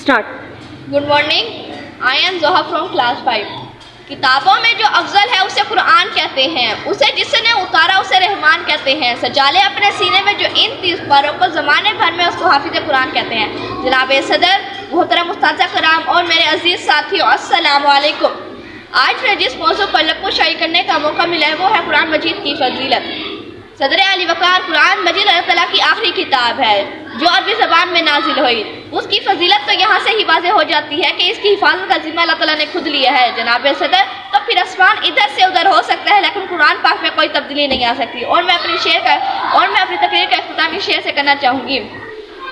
Start. Good morning. I am زہا from class 5. کتابوں میں جو افضل ہے اسے قرآن کہتے ہیں. اسے جس نے اتارا اسے رحمان کہتے ہیں. سجالے اپنے سینے میں جو ان 30 پاروں کو زمانے بھر میں اس کو حافظ قرآن کہتے ہیں. جناب صدر، محترم اساتذہ کرام اور میرے عزیز ساتھیوں، السلام علیکم. آج میں جس موضوع پر لب کشائی کرنے کا موقع ملا ہے وہ ہے قرآن مجید کی فضیلت. صدر علی وقار، قرآن مجید اللہ تعالیٰ کی آخری کتاب ہے جو عربی زبان میں نازل ہوئی. اس کی فضیلت تو یہاں سے ہی واضح ہو جاتی ہے کہ اس کی حفاظت کا ذمہ اللہ تعالیٰ نے خود لیا ہے. جناب صدر، تو پھر آسمان ادھر سے ادھر ہو سکتا ہے لیکن قرآن پاک میں کوئی تبدیلی نہیں آ سکتی. اور میں اپنی تقریر کا اختتام اس شعر سے کرنا چاہوں گی.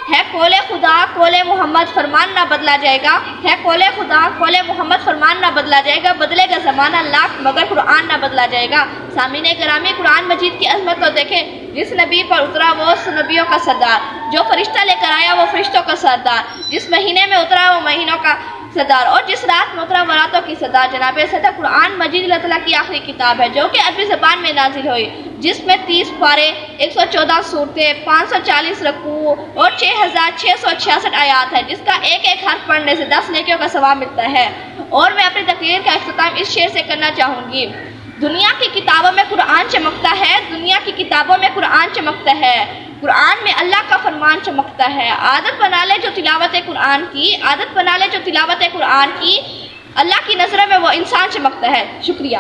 ہے قول خدا قول محمد فرمان نہ بدلا جائے گا. ہے قول خدا قول محمد فرمان نہ بدلا جائے گا. بدلے گا زمانہ لاکھ مگر قرآن نہ بدلا جائے گا. سامعین گرامی، قرآن مجید کی عظمت کو دیکھیں. جس نبی پر اترا وہ نبیوں کا سردار، جو فرشتہ لے کر آیا وہ فرشتوں کا سردار، جس مہینے میں اترا وہ مہینوں کا سردار، اور جس رات میں اترا وہ راتوں کی سردار. جناب صدر، قرآن مجید اللہ تعالیٰ کی آخری کتاب ہے جو کہ عربی زبان میں نازل ہوئی، جس میں 30 پارے، 114 صورتیں، 540 رکوع اور 6666 آیات ہے، جس کا ایک ایک حرف پڑھنے سے 10 نیکیوں کا ثواب ملتا ہے. اور میں اپنی تقریر کا اختتام اس شعر سے کرنا چاہوں گی. دنیا کی کتابوں میں قرآن چمکتا ہے. دنیا کی کتابوں میں قرآن چمکتا ہے. قرآن میں اللہ کا فرمان چمکتا ہے. عادت بنا لے جو تلاوت قرآن کی، عادت بنا لے جو تلاوت قرآن کی، اللہ کی نظروں میں وہ انسان چمکتا ہے. شکریہ.